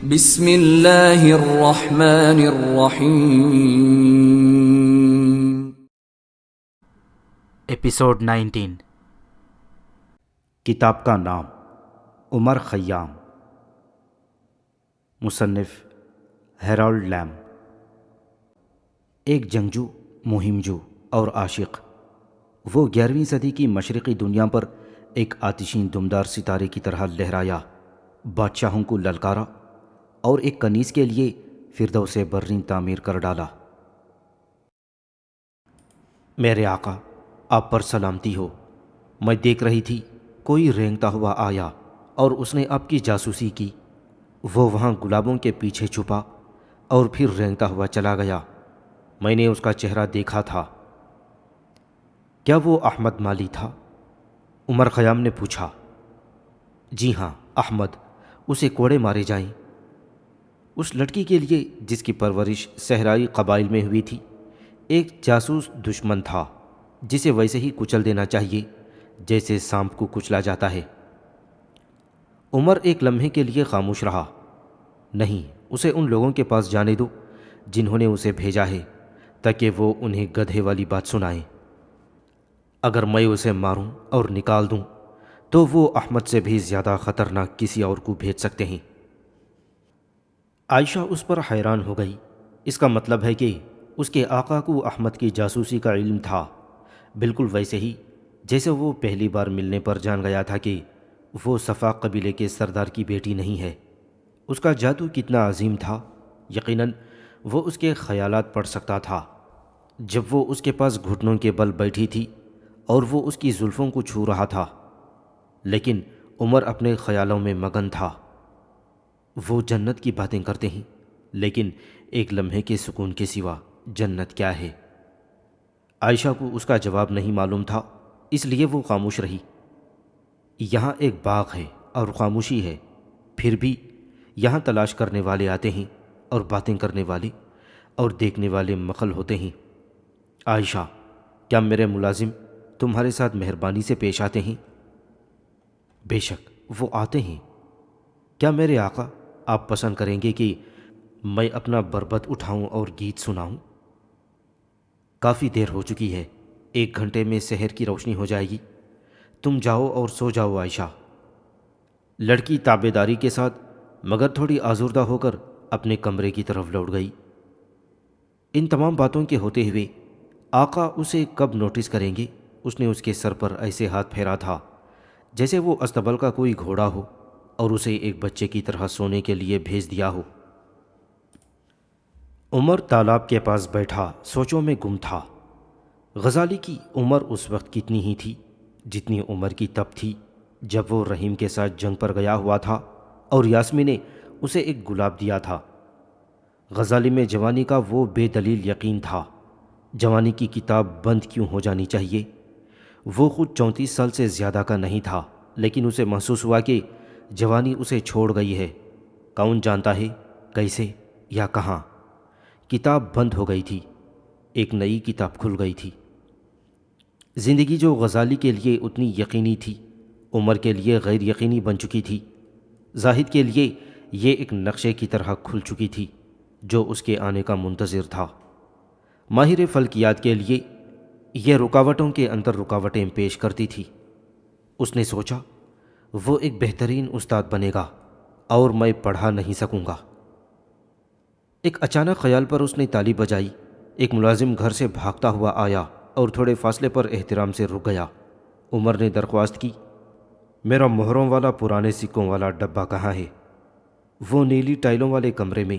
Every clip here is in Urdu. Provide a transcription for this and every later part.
بسم اللہ الرحمن الرحیم۔ ایپیسوڈ 19۔ کتاب کا نام عمر خیام، مصنف ہیرالڈ لیم۔ ایک جنگجو، مہم جو اور عاشق، وہ 11ویں صدی کی مشرقی دنیا پر ایک آتشین دمدار ستارے کی طرح لہرایا، بادشاہوں کو للکارا اور ایک کنیز کے لیے فردوس برین تعمیر کر ڈالا۔ میرے آقا، آپ پر سلامتی ہو۔ میں دیکھ رہی تھی کوئی رینگتا ہوا آیا اور اس نے آپ کی جاسوسی کی۔ وہ وہاں گلابوں کے پیچھے چھپا اور پھر رینگتا ہوا چلا گیا۔ میں نے اس کا چہرہ دیکھا تھا۔ کیا وہ احمد مالی تھا؟ عمر خیام نے پوچھا۔ جی ہاں، احمد، اسے کوڑے مارے جائیں۔ اس لڑکی کے لیے جس کی پرورش صحرائی قبائل میں ہوئی تھی، ایک جاسوس دشمن تھا جسے ویسے ہی کچل دینا چاہیے جیسے سانپ کو کچلا جاتا ہے۔ عمر ایک لمحے کے لیے خاموش رہا۔ نہیں، اسے ان لوگوں کے پاس جانے دو جنہوں نے اسے بھیجا ہے، تاکہ وہ انہیں گدھے والی بات سنائیں۔ اگر میں اسے ماروں اور نکال دوں تو وہ احمد سے بھی زیادہ خطرناک کسی اور کو بھیج سکتے ہیں۔ عائشہ اس پر حیران ہو گئی۔ اس کا مطلب ہے کہ اس کے آقا کو احمد کی جاسوسی کا علم تھا، بالکل ویسے ہی جیسے وہ پہلی بار ملنے پر جان گیا تھا کہ وہ صفا قبیلے کے سردار کی بیٹی نہیں ہے۔ اس کا جادو کتنا عظیم تھا، یقیناً وہ اس کے خیالات پڑھ سکتا تھا۔ جب وہ اس کے پاس گھٹنوں کے بل بیٹھی تھی اور وہ اس کی زلفوں کو چھو رہا تھا، لیکن عمر اپنے خیالوں میں مگن تھا۔ وہ جنت کی باتیں کرتے ہیں، لیکن ایک لمحے کے سکون کے سوا جنت کیا ہے؟ عائشہ کو اس کا جواب نہیں معلوم تھا، اس لیے وہ خاموش رہی۔ یہاں ایک باغ ہے اور خاموشی ہے، پھر بھی یہاں تلاش کرنے والے آتے ہیں اور باتیں کرنے والے اور دیکھنے والے مخل ہوتے ہیں۔ عائشہ، کیا میرے ملازم تمہارے ساتھ مہربانی سے پیش آتے ہیں؟ بے شک وہ آتے ہیں۔ کیا میرے آقا، آپ پسند کریں گے کہ میں اپنا بربط اٹھاؤں اور گیت سناؤں؟ کافی دیر ہو چکی ہے، 1 گھنٹے میں سحر کی روشنی ہو جائے گی۔ تم جاؤ اور سو جاؤ عائشہ۔ لڑکی تابع داری کے ساتھ مگر تھوڑی آزردہ ہو کر اپنے کمرے کی طرف لوٹ گئی۔ ان تمام باتوں کے ہوتے ہوئے آقا اسے کب نوٹس کریں گے؟ اس نے اس کے سر پر ایسے ہاتھ پھیرا تھا جیسے وہ استبل کا کوئی گھوڑا ہو اور اسے ایک بچے کی طرح سونے کے لیے بھیج دیا ہو۔ عمر تالاب کے پاس بیٹھا سوچوں میں گم تھا۔ غزالی کی عمر اس وقت کتنی ہی تھی جتنی عمر کی تب تھی جب وہ رحیم کے ساتھ جنگ پر گیا ہوا تھا اور یاسمین نے اسے ایک گلاب دیا تھا۔ غزالی میں جوانی کا وہ بے دلیل یقین تھا۔ جوانی کی کتاب بند کیوں ہو جانی چاہیے؟ وہ خود 34 سال سے زیادہ کا نہیں تھا، لیکن اسے محسوس ہوا کہ جوانی اسے چھوڑ گئی ہے۔ کون جانتا ہے کیسے یا کہاں؟ کتاب بند ہو گئی تھی، ایک نئی کتاب کھل گئی تھی۔ زندگی جو غزالی کے لیے اتنی یقینی تھی، عمر کے لیے غیر یقینی بن چکی تھی۔ زاہد کے لیے یہ ایک نقشے کی طرح کھل چکی تھی جو اس کے آنے کا منتظر تھا۔ ماہر فلکیات کے لیے یہ رکاوٹوں کے اندر رکاوٹیں پیش کرتی تھی۔ اس نے سوچا، وہ ایک بہترین استاد بنے گا اور میں پڑھا نہیں سکوں گا۔ ایک اچانک خیال پر اس نے تالی بجائی۔ ایک ملازم گھر سے بھاگتا ہوا آیا اور تھوڑے فاصلے پر احترام سے رک گیا۔ عمر نے درخواست کی، میرا مہروں والا پرانے سکوں والا ڈبہ کہاں ہے؟ وہ نیلی ٹائلوں والے کمرے میں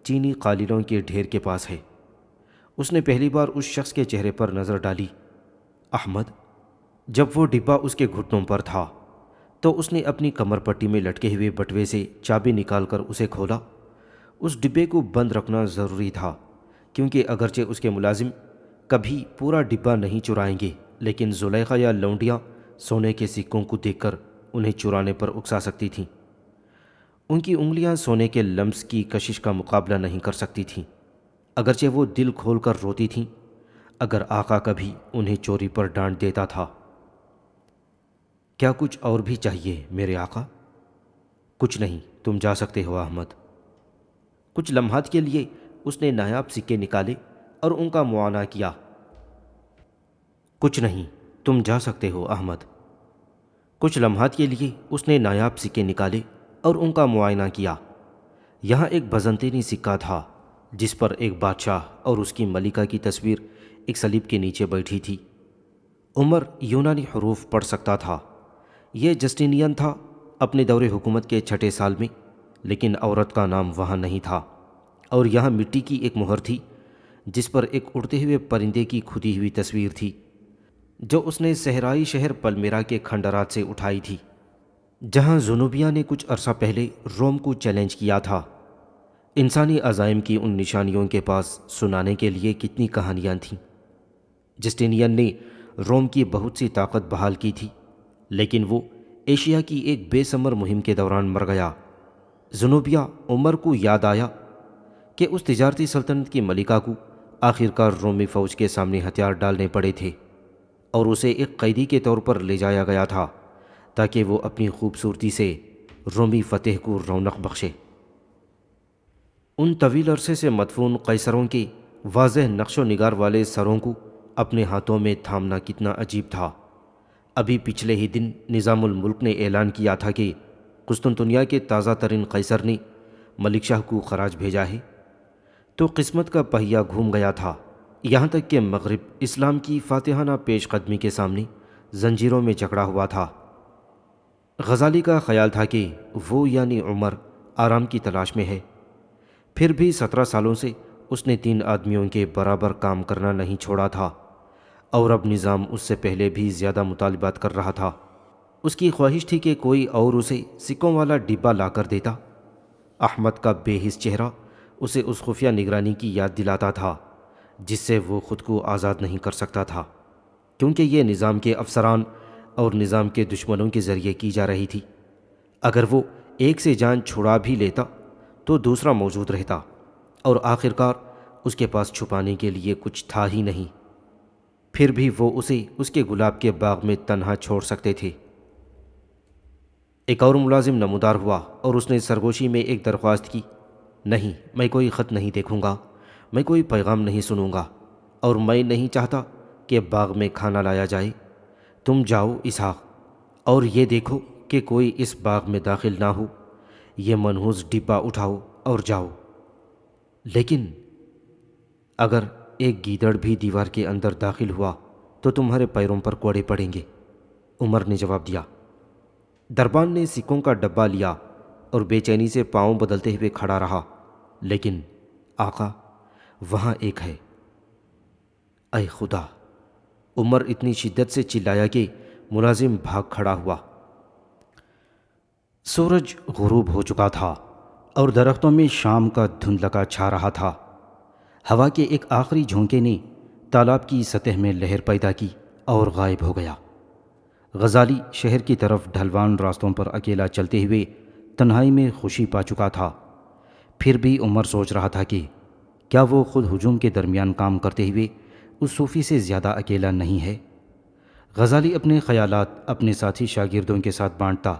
چینی قالینوں کے ڈھیر کے پاس ہے۔ اس نے پہلی بار اس شخص کے چہرے پر نظر ڈالی، احمد۔ جب وہ ڈبہ اس کے گھٹنوں پر تھا تو اس نے اپنی کمر پٹی میں لٹکے ہوئے بٹوے سے چابی نکال کر اسے کھولا۔ اس ڈبے کو بند رکھنا ضروری تھا، کیونکہ اگرچہ اس کے ملازم کبھی پورا ڈبہ نہیں چرائیں گے، لیکن زلیخا یا لونڈیاں سونے کے سکوں کو دیکھ کر انہیں چرانے پر اکسا سکتی تھیں۔ ان کی انگلیاں سونے کے لمس کی کشش کا مقابلہ نہیں کر سکتی تھیں، اگرچہ وہ دل کھول کر روتی تھیں اگر آقا کبھی انہیں چوری پر ڈانٹ دیتا تھا۔ کیا کچھ اور بھی چاہیے میرے آقا؟ کچھ نہیں، تم جا سکتے ہو احمد۔ کچھ لمحات کے لیے اس نے نایاب سکے نکالے اور ان کا معائنہ کیا۔ کچھ نہیں، تم جا سکتے ہو احمد۔ کچھ لمحات کے لیے اس نے نایاب سکے نکالے اور ان کا معائنہ کیا۔ یہاں ایک بزنطینی سکہ تھا جس پر ایک بادشاہ اور اس کی ملکہ کی تصویر ایک صلیب کے نیچے بیٹھی تھی۔ عمر یونانی حروف پڑھ سکتا تھا۔ یہ جسٹینین تھا اپنے دور حکومت کے 6 سال میں، لیکن عورت کا نام وہاں نہیں تھا، اور یہاں مٹی کی ایک مہر تھی جس پر ایک اڑتے ہوئے پرندے کی کھدی ہوئی تصویر تھی جو اس نے صحرائی شہر پلمیرا کے کھنڈرات سے اٹھائی تھی، جہاں زنوبیا نے کچھ عرصہ پہلے روم کو چیلنج کیا تھا۔ انسانی عزائم کی ان نشانیوں کے پاس سنانے کے لیے کتنی کہانیاں تھیں۔ جسٹینین نے روم کی بہت سی طاقت بحال کی تھی، لیکن وہ ایشیا کی ایک بے ثمر مہم کے دوران مر گیا۔ زنوبیا عمر کو یاد آیا کہ اس تجارتی سلطنت کی ملکہ کو آخرکار رومی فوج کے سامنے ہتھیار ڈالنے پڑے تھے، اور اسے ایک قیدی کے طور پر لے جایا گیا تھا تاکہ وہ اپنی خوبصورتی سے رومی فتح کو رونق بخشے۔ ان طویل عرصے سے مدفون قیصروں کے واضح نقش و نگار والے سروں کو اپنے ہاتھوں میں تھامنا کتنا عجیب تھا۔ ابھی پچھلے ہی دن نظام الملک نے اعلان کیا تھا کہ قسطنطنیہ کے تازہ ترین قیصر نے ملک شاہ کو خراج بھیجا ہے، تو قسمت کا پہیہ گھوم گیا تھا، یہاں تک کہ مغرب اسلام کی فاتحانہ پیش قدمی کے سامنے زنجیروں میں جکڑا ہوا تھا۔ غزالی کا خیال تھا کہ وہ یعنی عمر آرام کی تلاش میں ہے، پھر بھی 17 سالوں سے اس نے 3 آدمیوں کے برابر کام کرنا نہیں چھوڑا تھا، اور اب نظام اس سے پہلے بھی زیادہ مطالبات کر رہا تھا۔ اس کی خواہش تھی کہ کوئی اور اسے سکوں والا ڈبہ لا کر دیتا۔ احمد کا بے حس چہرہ اسے اس خفیہ نگرانی کی یاد دلاتا تھا جس سے وہ خود کو آزاد نہیں کر سکتا تھا، کیونکہ یہ نظام کے افسران اور نظام کے دشمنوں کے ذریعے کی جا رہی تھی۔ اگر وہ ایک سے جان چھڑا بھی لیتا تو دوسرا موجود رہتا، اور آخرکار اس کے پاس چھپانے کے لیے کچھ تھا ہی نہیں، پھر بھی وہ اسے اس کے گلاب کے باغ میں تنہا چھوڑ سکتے تھے۔ ایک اور ملازم نمودار ہوا اور اس نے سرگوشی میں ایک درخواست کی، نہیں، میں کوئی خط نہیں دیکھوں گا، میں کوئی پیغام نہیں سنوں گا، اور میں نہیں چاہتا کہ باغ میں کھانا لایا جائے۔ تم جاؤ اسحاق، اور یہ دیکھو کہ کوئی اس باغ میں داخل نہ ہو۔ یہ منحوس ڈبہ اٹھاؤ اور جاؤ۔ لیکن اگر ایک گیدڑ بھی دیوار کے اندر داخل ہوا تو تمہارے پیروں پر کوڑے پڑیں گے، عمر نے جواب دیا۔ دربان نے سکوں کا ڈبہ لیا اور بے چینی سے پاؤں بدلتے ہوئے کھڑا رہا، لیکن آقا، وہاں ایک ہے۔ اے خدا! عمر اتنی شدت سے چلایا کہ ملازم بھاگ کھڑا ہوا۔ سورج غروب ہو چکا تھا اور درختوں میں شام کا دھندلکا چھا رہا تھا۔ ہوا کے ایک آخری جھونکے نے تالاب کی سطح میں لہر پیدا کی اور غائب ہو گیا۔ غزالی شہر کی طرف ڈھلوان راستوں پر اکیلا چلتے ہوئے تنہائی میں خوشی پا چکا تھا۔ پھر بھی عمر سوچ رہا تھا کہ کیا وہ خود ہجوم کے درمیان کام کرتے ہوئے اس صوفی سے زیادہ اکیلا نہیں ہے؟ غزالی اپنے خیالات اپنے ساتھی شاگردوں کے ساتھ بانٹتا،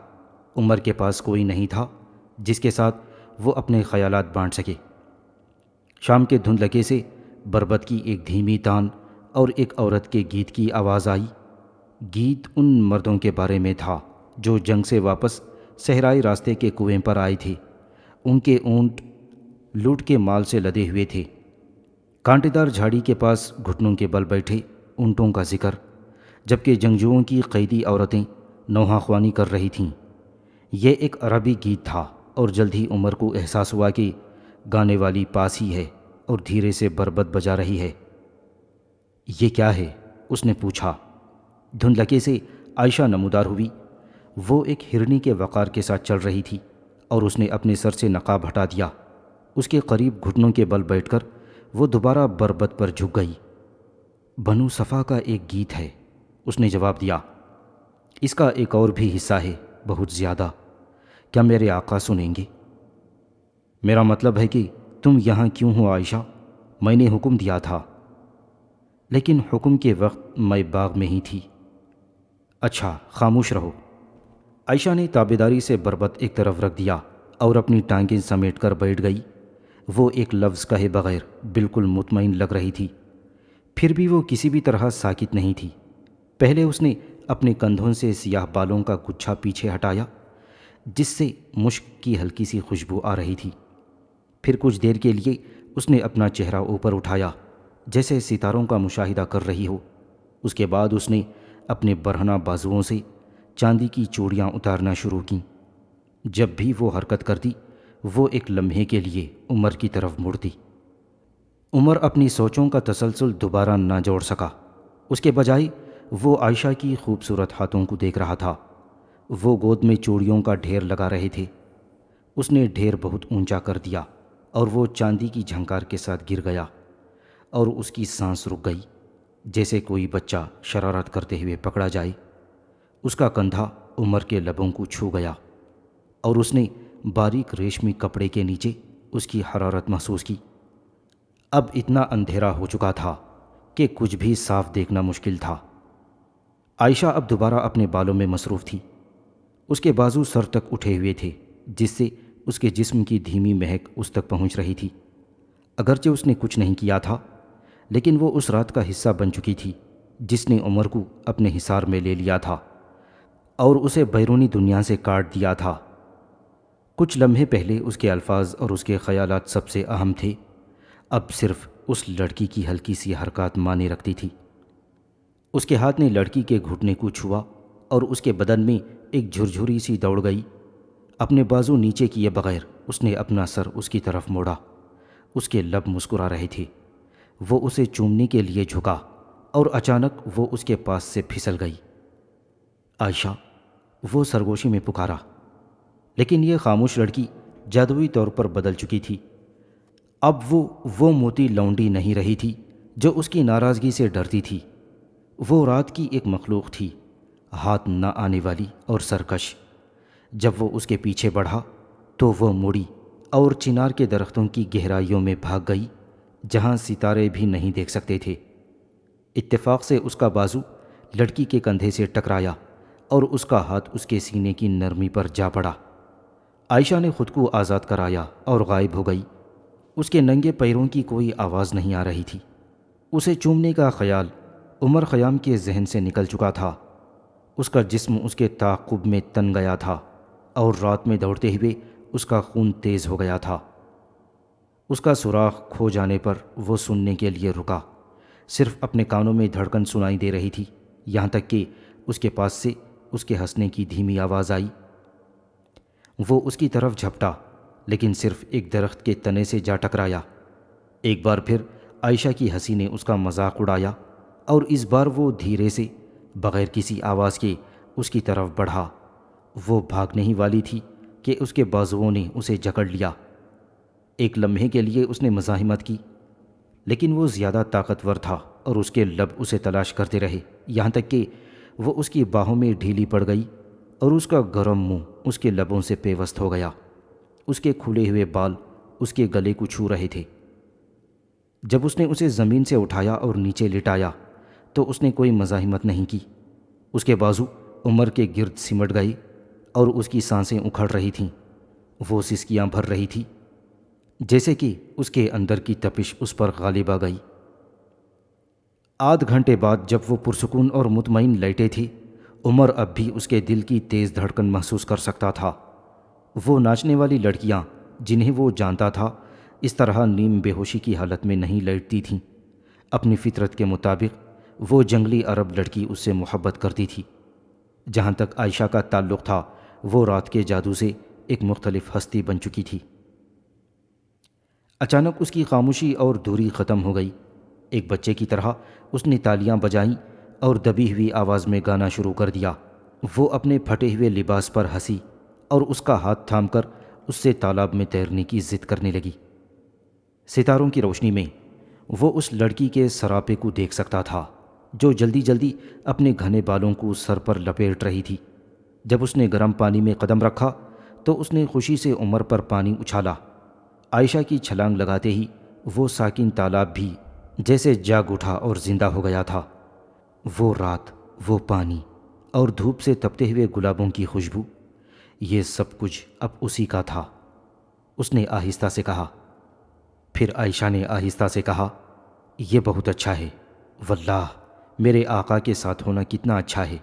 عمر کے پاس کوئی نہیں تھا جس کے ساتھ وہ اپنے خیالات بانٹ سکے۔ شام کے دھندلکے سے بربت کی ایک دھیمی تان اور ایک عورت کے گیت کی آواز آئی۔ گیت ان مردوں کے بارے میں تھا جو جنگ سے واپس صحرائی راستے کے کنویں پر آئے تھے۔ ان کے اونٹ لوٹ کے مال سے لدے ہوئے تھے۔ کانٹے دار جھاڑی کے پاس گھٹنوں کے بل بیٹھے اونٹوں کا ذکر، جبکہ جنگجوؤں کی قیدی عورتیں نوحہ خوانی کر رہی تھیں۔ یہ ایک عربی گیت تھا، اور جلد ہی عمر کو احساس ہوا کہ گانے والی پاس ہی ہے اور دھیرے سے بربت بجا رہی ہے۔ یہ کیا ہے؟ اس نے پوچھا۔ دھندلکے سے عائشہ نمودار ہوئی۔ وہ ایک ہرنی کے وقار کے ساتھ چل رہی تھی، اور اس نے اپنے سر سے نقاب ہٹا دیا۔ اس کے قریب گھٹنوں کے بل بیٹھ کر وہ دوبارہ بربت پر جھک گئی۔ بنو صفا کا ایک گیت ہے، اس نے جواب دیا۔ اس کا ایک اور بھی حصہ ہے، بہت زیادہ۔ کیا میرے آقا سنیں گے؟ میرا مطلب ہے کہ تم یہاں کیوں ہو عائشہ؟ میں نے حکم دیا تھا۔ لیکن حکم کے وقت میں باغ میں ہی تھی۔ اچھا، خاموش رہو۔ عائشہ نے تابیداری سے بربت ایک طرف رکھ دیا اور اپنی ٹانگیں سمیٹ کر بیٹھ گئی۔ وہ ایک لفظ کہے بغیر بالکل مطمئن لگ رہی تھی، پھر بھی وہ کسی بھی طرح ساکت نہیں تھی۔ پہلے اس نے اپنے کندھوں سے سیاہ بالوں کا گچھا پیچھے ہٹایا جس سے مشک کی ہلکی سی خوشبو آ رہی تھی۔ پھر کچھ دیر کے لیے اس نے اپنا چہرہ اوپر اٹھایا جیسے ستاروں کا مشاہدہ کر رہی ہو۔ اس کے بعد اس نے اپنے برہنہ بازوؤں سے چاندی کی چوڑیاں اتارنا شروع کیں۔ جب بھی وہ حرکت کرتی وہ ایک لمحے کے لیے عمر کی طرف مڑتی۔ عمر اپنی سوچوں کا تسلسل دوبارہ نہ جوڑ سکا، اس کے بجائے وہ عائشہ کی خوبصورت ہاتھوں کو دیکھ رہا تھا۔ وہ گود میں چوڑیوں کا ڈھیر لگا رہے تھے۔ اس نے ڈھیر بہت اونچا کر دیا اور وہ چاندی کی جھنکار کے ساتھ گر گیا، اور اس کی سانس رک گئی جیسے کوئی بچہ شرارت کرتے ہوئے پکڑا جائے۔ اس کا کندھا عمر کے لبوں کو چھو گیا اور اس نے باریک ریشمی کپڑے کے نیچے اس کی حرارت محسوس کی۔ اب اتنا اندھیرا ہو چکا تھا کہ کچھ بھی صاف دیکھنا مشکل تھا۔ عائشہ اب دوبارہ اپنے بالوں میں مصروف تھی۔ اس کے بازو سر تک اٹھے ہوئے تھے جس سے اس کے جسم کی دھیمی مہک اس تک پہنچ رہی تھی۔ اگرچہ اس نے کچھ نہیں کیا تھا لیکن وہ اس رات کا حصہ بن چکی تھی جس نے عمر کو اپنے حصار میں لے لیا تھا اور اسے بیرونی دنیا سے کاٹ دیا تھا۔ کچھ لمحے پہلے اس کے الفاظ اور اس کے خیالات سب سے اہم تھے، اب صرف اس لڑکی کی ہلکی سی حرکات معنی رکھتی تھی۔ اس کے ہاتھ نے لڑکی کے گھٹنے کو چھوا اور اس کے بدن میں ایک جھرجھری سی دوڑ گئی۔ اپنے بازو نیچے کیے بغیر اس نے اپنا سر اس کی طرف موڑا۔ اس کے لب مسکرا رہے تھے۔ وہ اسے چومنے کے لیے جھکا اور اچانک وہ اس کے پاس سے پھسل گئی۔ عائشہ، وہ سرگوشی میں پکارا، لیکن یہ خاموش لڑکی جادوئی طور پر بدل چکی تھی۔ اب وہ موتی لونڈی نہیں رہی تھی جو اس کی ناراضگی سے ڈرتی تھی۔ وہ رات کی ایک مخلوق تھی، ہاتھ نہ آنے والی اور سرکش۔ جب وہ اس کے پیچھے بڑھا تو وہ مڑی اور چنار کے درختوں کی گہرائیوں میں بھاگ گئی جہاں ستارے بھی نہیں دیکھ سکتے تھے۔ اتفاق سے اس کا بازو لڑکی کے کندھے سے ٹکرایا اور اس کا ہاتھ اس کے سینے کی نرمی پر جا پڑا۔ عائشہ نے خود کو آزاد کرایا اور غائب ہو گئی۔ اس کے ننگے پیروں کی کوئی آواز نہیں آ رہی تھی۔ اسے چومنے کا خیال عمر خیام کے ذہن سے نکل چکا تھا۔ اس کا جسم اس کے تعاقب میں تن گیا تھا اور رات میں دوڑتے ہوئے اس کا خون تیز ہو گیا تھا۔ اس کا سراغ کھو جانے پر وہ سننے کے لیے رکا۔ صرف اپنے کانوں میں دھڑکن سنائی دے رہی تھی، یہاں تک کہ اس کے پاس سے اس کے ہنسنے کی دھیمی آواز آئی۔ وہ اس کی طرف جھپٹا لیکن صرف ایک درخت کے تنے سے جا ٹکرایا۔ ایک بار پھر عائشہ کی ہنسی نے اس کا مذاق اڑایا اور اس بار وہ دھیرے سے بغیر کسی آواز کے اس کی طرف بڑھا۔ وہ بھاگنے ہی والی تھی کہ اس کے بازوؤں نے اسے جکڑ لیا۔ ایک لمحے کے لیے اس نے مزاحمت کی لیکن وہ زیادہ طاقتور تھا اور اس کے لب اسے تلاش کرتے رہے یہاں تک کہ وہ اس کی باہوں میں ڈھیلی پڑ گئی اور اس کا گرم منہ اس کے لبوں سے پیوست ہو گیا۔ اس کے کھلے ہوئے بال اس کے گلے کو چھو رہے تھے۔ جب اس نے اسے زمین سے اٹھایا اور نیچے لٹایا تو اس نے کوئی مزاحمت نہیں کی۔ اس کے بازو عمر کے گرد سمٹ گئے اور اس کی سانسیں اکھڑ رہی تھیں۔ وہ سسکیاں بھر رہی تھی جیسے کہ اس کے اندر کی تپش اس پر غالب آ گئی۔ آدھ گھنٹے بعد جب وہ پرسکون اور مطمئن لیٹے تھے، عمر اب بھی اس کے دل کی تیز دھڑکن محسوس کر سکتا تھا۔ وہ ناچنے والی لڑکیاں جنہیں وہ جانتا تھا اس طرح نیم بے ہوشی کی حالت میں نہیں لیٹتی تھیں۔ اپنی فطرت کے مطابق وہ جنگلی عرب لڑکی اس سے محبت کرتی تھی۔ جہاں تک عائشہ کا تعلق تھا وہ رات کے جادو سے ایک مختلف ہستی بن چکی تھی۔ اچانک اس کی خاموشی اور دوری ختم ہو گئی۔ ایک بچے کی طرح اس نے تالیاں بجائیں اور دبی ہوئی آواز میں گانا شروع کر دیا۔ وہ اپنے پھٹے ہوئے لباس پر ہنسی اور اس کا ہاتھ تھام کر اس سے تالاب میں تیرنے کی ضد کرنے لگی۔ ستاروں کی روشنی میں وہ اس لڑکی کے سراپے کو دیکھ سکتا تھا جو جلدی جلدی اپنے گھنے بالوں کو سر پر لپیٹ رہی تھی۔ جب اس نے گرم پانی میں قدم رکھا تو اس نے خوشی سے عمر پر پانی اچھالا۔ عائشہ کی چھلانگ لگاتے ہی وہ ساکن تالاب بھی جیسے جاگ اٹھا اور زندہ ہو گیا تھا۔ وہ رات، وہ پانی اور دھوپ سے تپتے ہوئے گلابوں کی خوشبو، یہ سب کچھ اب اسی کا تھا۔ اس نے آہستہ سے کہا، پھر عائشہ نے آہستہ سے کہا، یہ بہت اچھا ہے، واللہ میرے آقا کے ساتھ ہونا کتنا اچھا ہے۔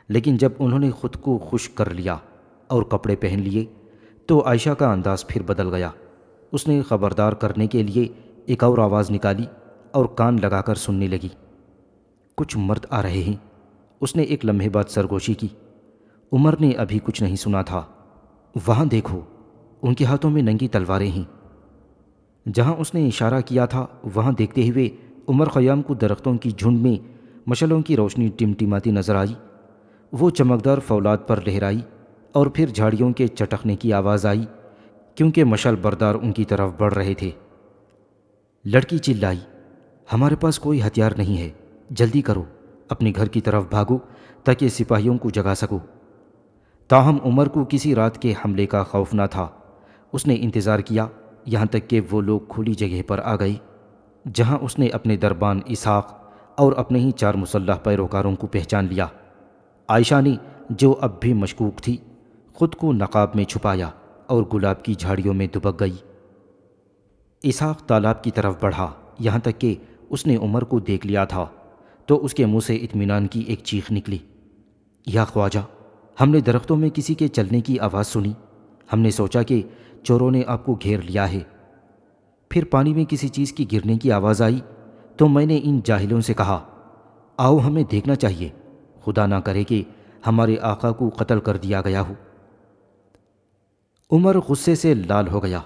لیکن جب انہوں نے خود کو خشک کر لیا اور کپڑے پہن لیے تو عائشہ کا انداز پھر بدل گیا۔ اس نے خبردار کرنے کے لیے ایک اور آواز نکالی اور کان لگا کر سننے لگی۔ کچھ مرد آ رہے ہیں۔ اس نے ایک لمحے بعد سرگوشی کی۔ عمر نے ابھی کچھ نہیں سنا تھا۔ وہاں دیکھو، ان کے ہاتھوں میں ننگی تلواریں ہیں۔ جہاں اس نے اشارہ کیا تھا وہاں دیکھتے ہوئے عمر خیام کو درختوں کی جھنڈ میں مشعلوں کی روشنی ٹمٹماتی نظر آئی۔ وہ چمکدار فولاد پر لہرائی اور پھر جھاڑیوں کے چٹکنے کی آواز آئی، کیونکہ مشعل بردار ان کی طرف بڑھ رہے تھے۔ لڑکی چلائی، ہمارے پاس کوئی ہتھیار نہیں ہے، جلدی کرو، اپنے گھر کی طرف بھاگو تاکہ سپاہیوں کو جگا سکو۔ تاہم عمر کو کسی رات کے حملے کا خوف نہ تھا۔ اس نے انتظار کیا یہاں تک کہ وہ لوگ کھلی جگہ پر آ گئے، جہاں اس نے اپنے دربان اسحاق اور اپنے ہی 4 مسلح پیروکاروں کو پہچان لیا۔ عائشہ نے، جو اب بھی مشکوک تھی، خود کو نقاب میں چھپایا اور گلاب کی جھاڑیوں میں دبک گئی۔ اسحاق تالاب کی طرف بڑھا، یہاں تک کہ اس نے عمر کو دیکھ لیا تھا تو اس کے منہ سے اطمینان کی ایک چیخ نکلی، یا خواجہ، ہم نے درختوں میں کسی کے چلنے کی آواز سنی، ہم نے سوچا کہ چوروں نے آپ کو گھیر لیا ہے۔ پھر پانی میں کسی چیز کی گرنے کی آواز آئی تو میں نے ان جاہلوں سے کہا، آؤ ہمیں دیکھنا چاہیے، خدا نہ کرے کہ ہمارے آقا کو قتل کر دیا گیا ہو۔ عمر غصے سے لال ہو گیا۔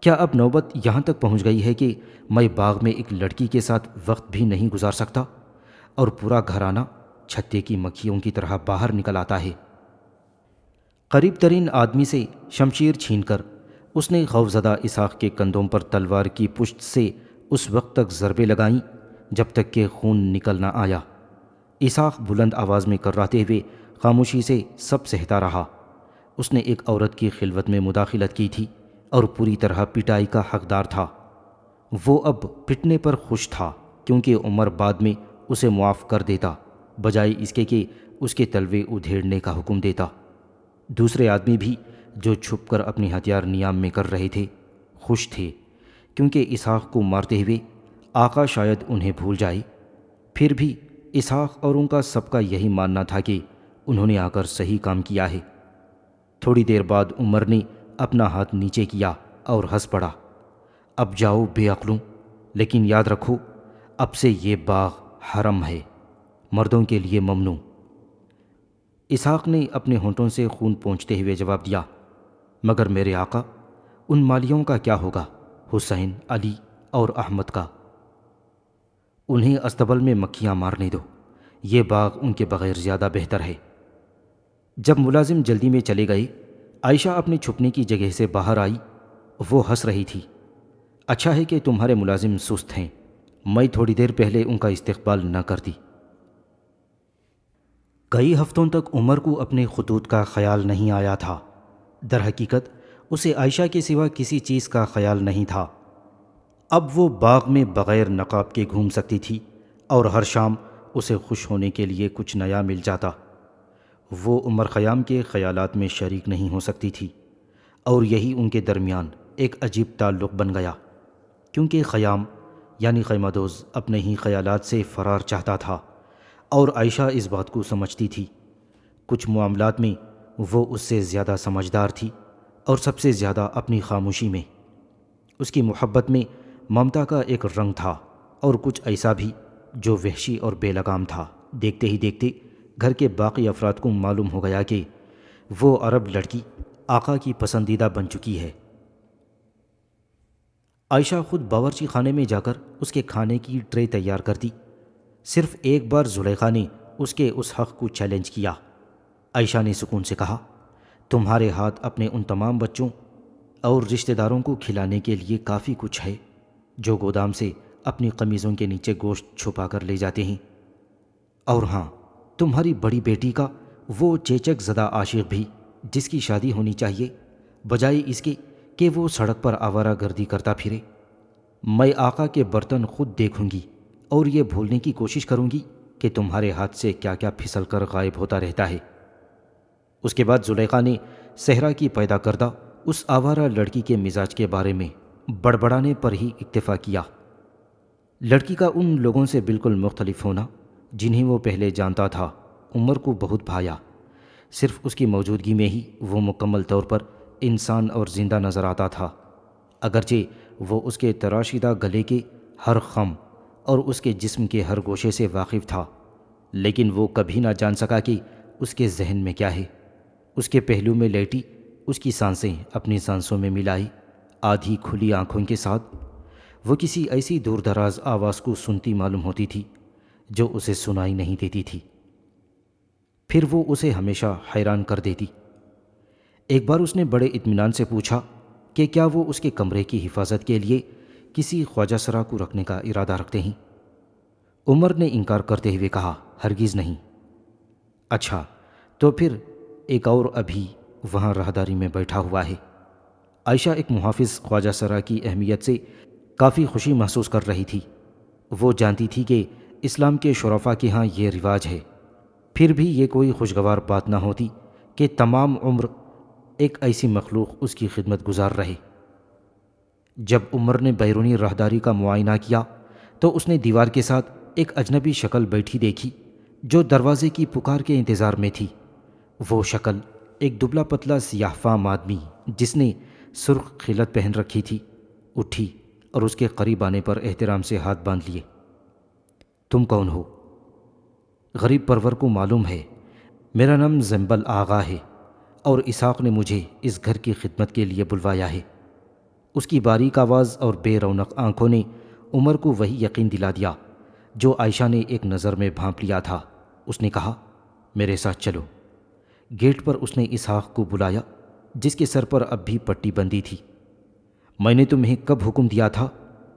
کیا اب نوبت یہاں تک پہنچ گئی ہے کہ میں باغ میں ایک لڑکی کے ساتھ وقت بھی نہیں گزار سکتا اور پورا گھرانہ چھتے کی مکھیوں کی طرح باہر نکل آتا ہے؟ قریب ترین آدمی سے شمشیر چھین کر اس نے خوفزدہ اسحاق کے کندھوں پر تلوار کی پشت سے اس وقت تک ضربیں لگائیں جب تک کہ خون نکل نہ آیا۔ اسحاق بلند آواز میں کراتے ہوئے خاموشی سے سب سہتا رہا۔ اس نے ایک عورت کی خلوت میں مداخلت کی تھی اور پوری طرح پٹائی کا حقدار تھا۔ وہ اب پٹنے پر خوش تھا کیونکہ عمر بعد میں اسے معاف کر دیتا، بجائے اس کے کہ اس کے تلوے ادھیڑنے کا حکم دیتا۔ دوسرے آدمی بھی جو چھپ کر اپنی ہتھیار نیام میں کر رہے تھے خوش تھے، کیونکہ اسحاق کو مارتے ہوئے آقا شاید انہیں بھول جائے۔ پھر بھی اسحاق اور ان کا سب کا یہی ماننا تھا کہ انہوں نے آ کر صحیح کام کیا ہے۔ تھوڑی دیر بعد عمر نے اپنا ہاتھ نیچے کیا اور ہنس پڑا، اب جاؤ بے عقلوں، لیکن یاد رکھو اب سے یہ باغ حرم ہے، مردوں کے لیے ممنوع۔ اسحاق نے اپنے ہونٹوں سے خون پونچھتے ہوئے جواب دیا، مگر میرے آقا، ان مالیوں کا کیا ہوگا، حسین، علی اور احمد کا؟ انہیں استبل میں مکھیاں مارنے دو، یہ باغ ان کے بغیر زیادہ بہتر ہے۔ جب ملازم جلدی میں چلے گئے، عائشہ اپنے چھپنے کی جگہ سے باہر آئی۔ وہ ہنس رہی تھی، اچھا ہے کہ تمہارے ملازم سست ہیں، میں تھوڑی دیر پہلے ان کا استقبال نہ کرتی۔ کئی ہفتوں تک عمر کو اپنے خطوط کا خیال نہیں آیا تھا۔ در حقیقت اسے عائشہ کے سوا کسی چیز کا خیال نہیں تھا۔ اب وہ باغ میں بغیر نقاب کے گھوم سکتی تھی اور ہر شام اسے خوش ہونے کے لیے کچھ نیا مل جاتا۔ وہ عمر خیام کے خیالات میں شریک نہیں ہو سکتی تھی، اور یہی ان کے درمیان ایک عجیب تعلق بن گیا، کیونکہ خیام یعنی خیمہ دوز اپنے ہی خیالات سے فرار چاہتا تھا، اور عائشہ اس بات کو سمجھتی تھی۔ کچھ معاملات میں وہ اس سے زیادہ سمجھدار تھی، اور سب سے زیادہ اپنی خاموشی میں۔ اس کی محبت میں ممتا کا ایک رنگ تھا، اور کچھ ایسا بھی جو وحشی اور بے لگام تھا۔ دیکھتے ہی دیکھتے گھر کے باقی افراد کو معلوم ہو گیا کہ وہ عرب لڑکی آقا کی پسندیدہ بن چکی ہے۔ عائشہ خود باورچی خانے میں جا کر اس کے کھانے کی ٹرے تیار کر دی۔ صرف ایک بار زلیخا نے اس کے اس حق کو چیلنج کیا۔ عائشہ نے سکون سے کہا، تمہارے ہاتھ اپنے ان تمام بچوں اور رشتہ داروں کو کھلانے کے لیے کافی کچھ ہے جو گودام سے اپنی قمیضوں کے نیچے گوشت چھپا کر لے جاتے ہیں۔ اور ہاں، تمہاری بڑی بیٹی کا وہ چیچک زدہ عاشق بھی جس کی شادی ہونی چاہیے، بجائے اس کے کہ وہ سڑک پر آوارہ گردی کرتا پھرے۔ میں آقا کے برتن خود دیکھوں گی اور یہ بھولنے کی کوشش کروں گی کہ تمہارے ہاتھ سے کیا کیا پھسل کر غائب ہوتا رہتا ہے۔ اس کے بعد زلیخا نے صحرا کی پیدا کردہ اس آوارہ لڑکی کے مزاج کے بارے میں بڑبڑانے پر ہی اکتفا کیا۔ لڑکی کا ان لوگوں سے بالکل مختلف ہونا جنہیں وہ پہلے جانتا تھا عمر کو بہت بھایا۔ صرف اس کی موجودگی میں ہی وہ مکمل طور پر انسان اور زندہ نظر آتا تھا، اگرچہ وہ اس کے تراشیدہ گلے کے ہر خم اور اس کے جسم کے ہر گوشے سے واقف تھا، لیکن وہ کبھی نہ جان سکا کہ اس کے ذہن میں کیا ہے۔ اس کے پہلو میں لیٹی اس کی سانسیں اپنی سانسوں میں ملائی، آدھی کھلی آنکھوں کے ساتھ وہ کسی ایسی دور دراز آواز کو سنتی معلوم ہوتی تھی جو اسے سنائی نہیں دیتی تھی، پھر وہ اسے ہمیشہ حیران کر دیتی۔ ایک بار اس نے بڑے اطمینان سے پوچھا کہ کیا وہ اس کے کمرے کی حفاظت کے لیے کسی خواجہ سرا کو رکھنے کا ارادہ رکھتے ہیں؟ عمر نے انکار کرتے ہوئے کہا، ہرگز نہیں۔ اچھا، تو پھر ایک اور ابھی وہاں راہداری میں بیٹھا ہوا ہے۔ عائشہ ایک محافظ خواجہ سرا کی اہمیت سے کافی خوشی محسوس کر رہی تھی۔ وہ جانتی تھی کہ اسلام کے شرفاء کے ہاں یہ رواج ہے، پھر بھی یہ کوئی خوشگوار بات نہ ہوتی کہ تمام عمر ایک ایسی مخلوق اس کی خدمت گزار رہے۔ جب عمر نے بیرونی راہداری کا معائنہ کیا تو اس نے دیوار کے ساتھ ایک اجنبی شکل بیٹھی دیکھی جو دروازے کی پکار کے انتظار میں تھی۔ وہ شکل ایک دبلا پتلا سیاہ فام آدمی جس نے سرخ خلت پہن رکھی تھی اٹھی اور اس کے قریب آنے پر احترام سے ہاتھ باندھ لیے۔ تم کون ہو؟ غریب پرور کو معلوم ہے میرا نام زنبل آغا ہے اور اسحاق نے مجھے اس گھر کی خدمت کے لیے بلوایا ہے۔ اس کی باریک آواز اور بے رونق آنکھوں نے عمر کو وہی یقین دلا دیا جو عائشہ نے ایک نظر میں بھانپ لیا تھا۔ اس نے کہا، میرے ساتھ چلو۔ گیٹ پر اس نے اسحاق کو بلایا جس کے سر پر اب بھی پٹی بندھی تھی۔ میں نے تمہیں کب حکم دیا تھا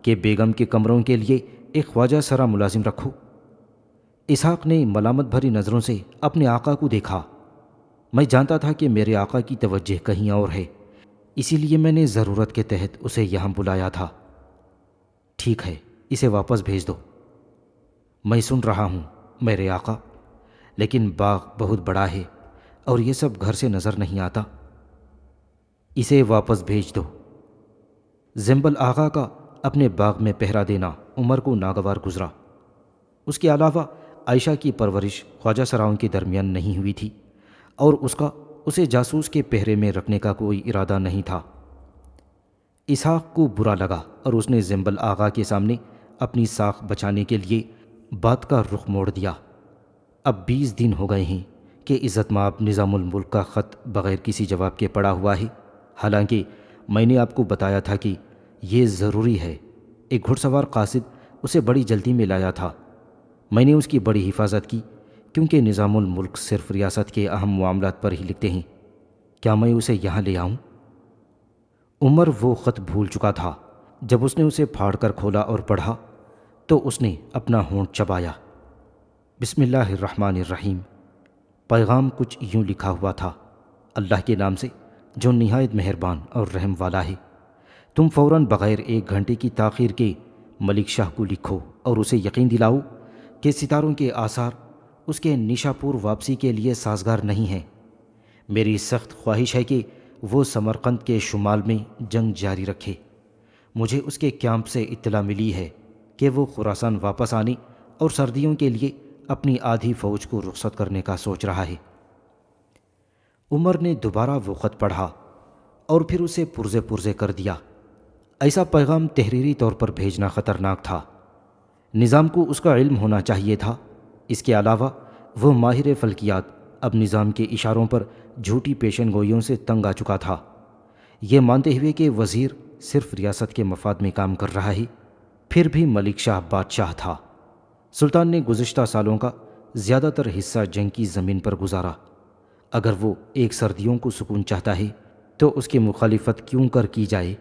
کہ بیگم کے کمروں کے لیے ایک خواجہ سرا ملازم رکھو؟ اسحاق نے ملامت بھری نظروں سے اپنے آقا کو دیکھا۔ میں جانتا تھا کہ میرے آقا کی توجہ کہیں اور ہے، اسی لیے میں نے ضرورت کے تحت اسے یہاں بلایا تھا۔ ٹھیک ہے، اسے واپس بھیج دو۔ میں سن رہا ہوں میرے آقا، لیکن باغ بہت بڑا ہے اور یہ سب گھر سے نظر نہیں آتا۔ اسے واپس بھیج دو۔ زنبل آغا کا اپنے باغ میں پہرا دینا عمر کو ناگوار گزرا۔ اس کے علاوہ عائشہ کی پرورش خواجہ سراؤں کے درمیان نہیں ہوئی تھی اور اس کا اسے جاسوس کے پہرے میں رکھنے کا کوئی ارادہ نہیں تھا۔ اسحاق کو برا لگا اور اس نے زنبل آغا کے سامنے اپنی ساکھ بچانے کے لیے بات کا رخ موڑ دیا۔ اب 20 دن ہو گئے ہیں کہ عزت مآب نظام الملک کا خط بغیر کسی جواب کے پڑا ہوا ہے، حالانکہ میں نے آپ کو بتایا تھا کہ یہ ضروری ہے۔ ایک گھڑ سوار قاصد اسے بڑی جلدی میں لایا تھا۔ میں نے اس کی بڑی حفاظت کی کیونکہ نظام الملک صرف ریاست کے اہم معاملات پر ہی لکھتے ہیں۔ کیا میں اسے یہاں لے آؤں؟ عمر وہ خط بھول چکا تھا۔ جب اس نے اسے پھاڑ کر کھولا اور پڑھا تو اس نے اپنا ہونٹ چبایا۔ بسم اللہ الرحمن الرحیم۔ پیغام کچھ یوں لکھا ہوا تھا، اللہ کے نام سے جو نہایت مہربان اور رحم والا ہے۔ تم فوراً بغیر 1 گھنٹے کی تاخیر کے ملک شاہ کو لکھو اور اسے یقین دلاؤ کہ ستاروں کے آثار اس کے نیشاپور واپسی کے لیے سازگار نہیں ہیں۔ میری سخت خواہش ہے کہ وہ سمرقند کے شمال میں جنگ جاری رکھے۔ مجھے اس کے کیمپ سے اطلاع ملی ہے کہ وہ خراسان واپس آنے اور سردیوں کے لیے اپنی آدھی فوج کو رخصت کرنے کا سوچ رہا ہے۔ عمر نے دوبارہ وہ خط پڑھا اور پھر اسے پرزے پرزے کر دیا۔ ایسا پیغام تحریری طور پر بھیجنا خطرناک تھا۔ نظام کو اس کا علم ہونا چاہیے تھا۔ اس کے علاوہ وہ ماہر فلکیات اب نظام کے اشاروں پر جھوٹی پیشن گوئیوں سے تنگ آ چکا تھا۔ یہ مانتے ہوئے کہ وزیر صرف ریاست کے مفاد میں کام کر رہا ہے، پھر بھی ملک شاہ بادشاہ تھا۔ سلطان نے گزشتہ سالوں کا زیادہ تر حصہ جنگ کی زمین پر گزارا۔ اگر وہ ایک سردیوں کو سکون چاہتا ہے تو اس کی مخالفت کیوں کر کی جائے؟